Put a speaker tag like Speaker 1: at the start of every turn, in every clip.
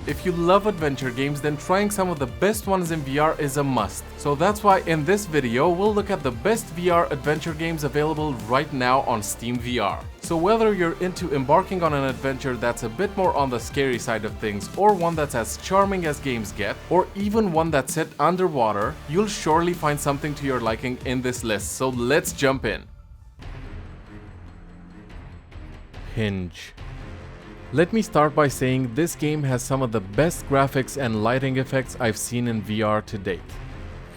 Speaker 1: If you love adventure games, then trying some of the best ones in VR is a must. So that's why in this video, we'll look at the best VR adventure games available right now on Steam VR. So whether you're into embarking on an adventure that's a bit more on the scary side of things, or one that's as charming as games get, or even one that's set underwater, you'll surely find something to your liking in this list. So let's jump in. Hinge. Let me start by saying this game has some of the best graphics and lighting effects I've seen in VR to date.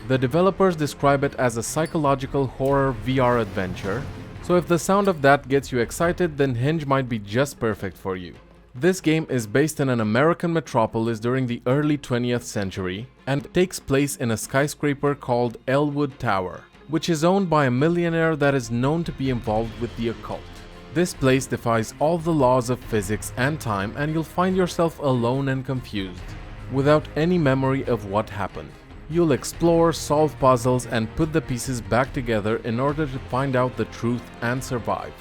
Speaker 1: The developers describe it as a psychological horror VR adventure, so if the sound of that gets you excited, then Hinge might be just perfect for you. This game is based in an American metropolis during the early 20th century and takes place in a skyscraper called Elwood Tower, which is owned by a millionaire that is known to be involved with the occult. This place defies all the laws of physics and time, and you'll find yourself alone and confused, without any memory of what happened. You'll explore, solve puzzles, and put the pieces back together in order to find out the truth and survive.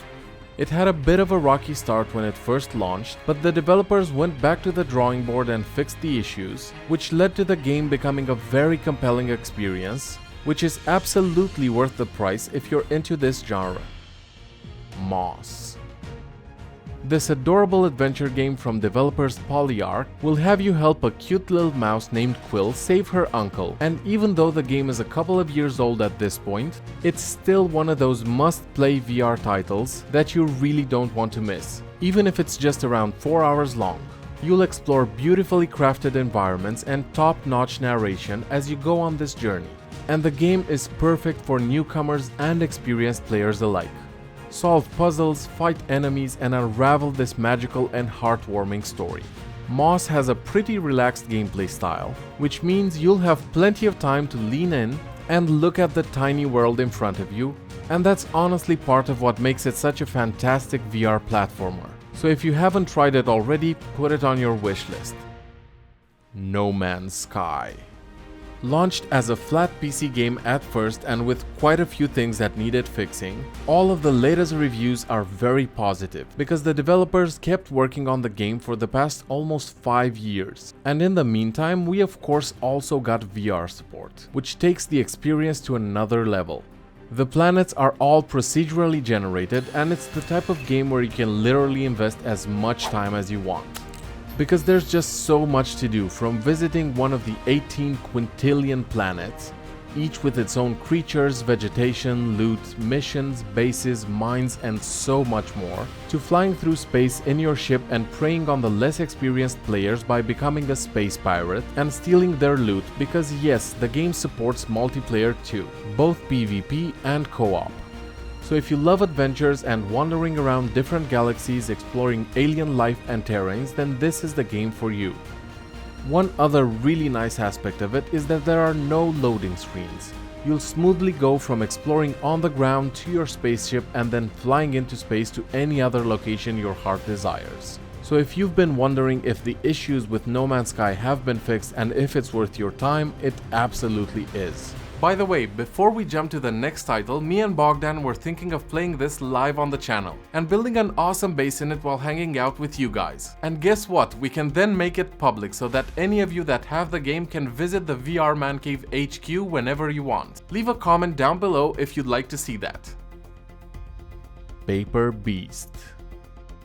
Speaker 1: It had a bit of a rocky start when it first launched, but the developers went back to the drawing board and fixed the issues, which led to the game becoming a very compelling experience, which is absolutely worth the price if you're into this genre. Moss. This adorable adventure game from developers Polyarc will have you help a cute little mouse named Quill save her uncle, and even though the game is a couple of years old at this point, it's still one of those must-play VR titles that you really don't want to miss, even if it's just around 4 hours long. You'll explore beautifully crafted environments and top-notch narration as you go on this journey, and the game is perfect for newcomers and experienced players alike. Solve puzzles, fight enemies, and unravel this magical and heartwarming story. Moss has a pretty relaxed gameplay style, which means you'll have plenty of time to lean in and look at the tiny world in front of you, and that's honestly part of what makes it such a fantastic VR platformer. So if you haven't tried it already, put it on your wish list. No Man's Sky. Launched as a flat PC game at first and with quite a few things that needed fixing, all of the latest reviews are very positive because the developers kept working on the game for the past almost 5 years. And in the meantime, we of course also got VR support, which takes the experience to another level. The planets are all procedurally generated, and it's the type of game where you can literally invest as much time as you want. Because there's just so much to do, from visiting one of the 18 quintillion planets, each with its own creatures, vegetation, loot, missions, bases, mines, and so much more, to flying through space in your ship and preying on the less experienced players by becoming a space pirate and stealing their loot, because yes, the game supports multiplayer too, both PvP and co-op. So if you love adventures and wandering around different galaxies exploring alien life and terrains, then this is the game for you. One other really nice aspect of it is that there are no loading screens. You'll smoothly go from exploring on the ground to your spaceship and then flying into space to any other location your heart desires. So if you've been wondering if the issues with No Man's Sky have been fixed and if it's worth your time, it absolutely is. By the way, before we jump to the next title, me and Bogdan were thinking of playing this live on the channel and building an awesome base in it while hanging out with you guys. And guess what? We can then make it public so that any of you that have the game can visit the VR Man Cave HQ whenever you want. Leave a comment down below if you'd like to see that. Paper Beast.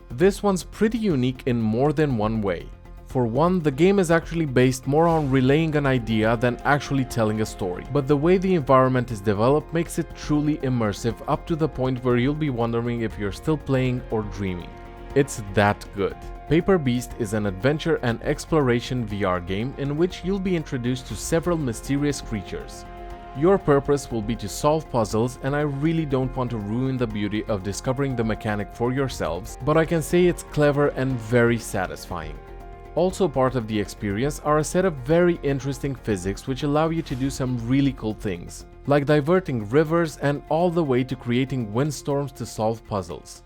Speaker 1: This one's pretty unique in more than one way. For one, the game is actually based more on relaying an idea than actually telling a story, but the way the environment is developed makes it truly immersive up to the point where you'll be wondering if you're still playing or dreaming. It's that good. Paper Beast is an adventure and exploration VR game in which you'll be introduced to several mysterious creatures. Your purpose will be to solve puzzles, and I really don't want to ruin the beauty of discovering the mechanic for yourselves, but I can say it's clever and very satisfying. Also part of the experience are a set of very interesting physics which allow you to do some really cool things, like diverting rivers and all the way to creating windstorms to solve puzzles.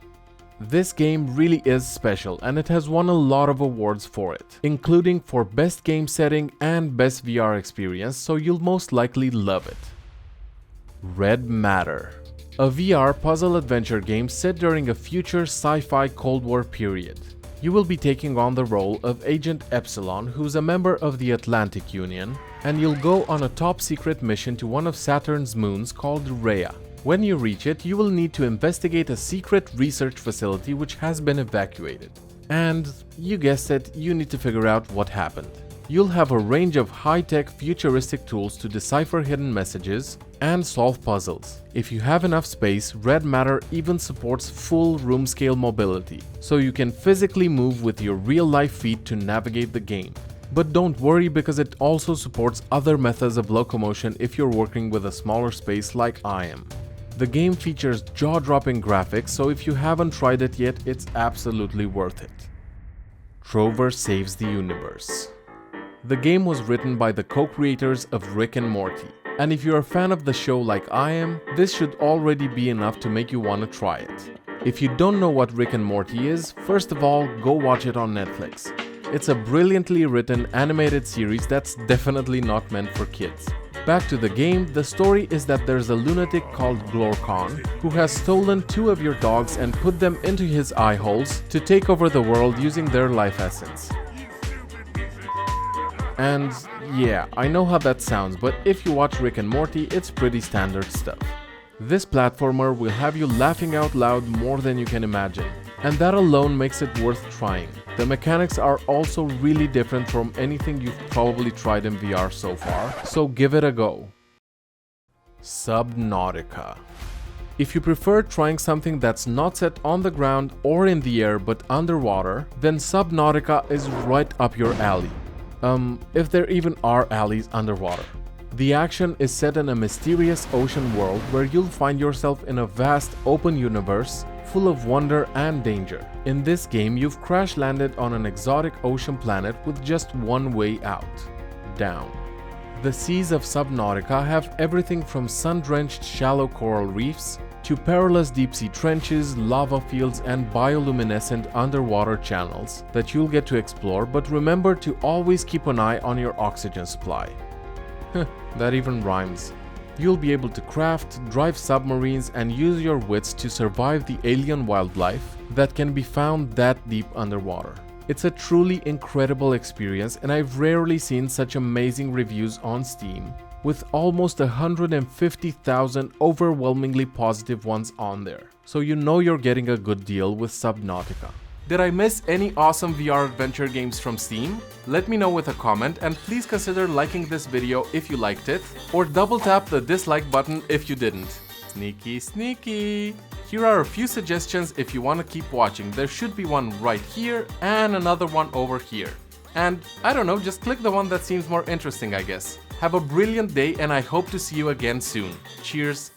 Speaker 1: This game really is special and it has won a lot of awards for it, including for Best Game Setting and Best VR Experience, so you'll most likely love it. Red Matter. A VR puzzle adventure game set during a future sci-fi Cold War period. You will be taking on the role of Agent Epsilon, who's a member of the Atlantic Union, and you'll go on a top secret mission to one of Saturn's moons called Rhea. When you reach it, you will need to investigate a secret research facility which has been evacuated. And, you guessed it, you need to figure out what happened. You'll have a range of high-tech futuristic tools to decipher hidden messages and solve puzzles. If you have enough space, Red Matter even supports full room-scale mobility, so you can physically move with your real-life feet to navigate the game. But don't worry, because it also supports other methods of locomotion if you're working with a smaller space like I am. The game features jaw-dropping graphics, so if you haven't tried it yet, it's absolutely worth it. Trover saves the universe. The game was written by the co-creators of Rick and Morty, and if you're a fan of the show like I am, this should already be enough to make you want to try it. If you don't know what Rick and Morty is, first of all, go watch it on Netflix. It's a brilliantly written animated series that's definitely not meant for kids. Back to the game, the story is that there's a lunatic called Glorcon who has stolen 2 of your dogs and put them into his eye holes to take over the world using their life essence. And yeah, I know how that sounds, but if you watch Rick and Morty, it's pretty standard stuff. This platformer will have you laughing out loud more than you can imagine, and that alone makes it worth trying. The mechanics are also really different from anything you've probably tried in VR so far, so give it a go. Subnautica. If you prefer trying something that's not set on the ground or in the air but underwater, then Subnautica is right up your alley. If there even are alleys underwater. The action is set in a mysterious ocean world where you'll find yourself in a vast open universe full of wonder and danger. In this game, you've crash-landed on an exotic ocean planet with just one way out: down. The seas of Subnautica have everything from sun-drenched shallow coral reefs to perilous deep-sea trenches, lava fields, and bioluminescent underwater channels that you'll get to explore, but remember to always keep an eye on your oxygen supply. That even rhymes. You'll be able to craft, drive submarines, and use your wits to survive the alien wildlife that can be found that deep underwater. It's a truly incredible experience, and I've rarely seen such amazing reviews on Steam, with almost 150,000 overwhelmingly positive ones on there. So you know you're getting a good deal with Subnautica. Did I miss any awesome VR adventure games from Steam? Let me know with a comment, and please consider liking this video if you liked it, or double tap the dislike button if you didn't. Sneaky, sneaky! Here are a few suggestions if you want to keep watching. There should be one right here and another one over here. And I don't know, just click the one that seems more interesting, I guess. Have a brilliant day, and I hope to see you again soon. Cheers!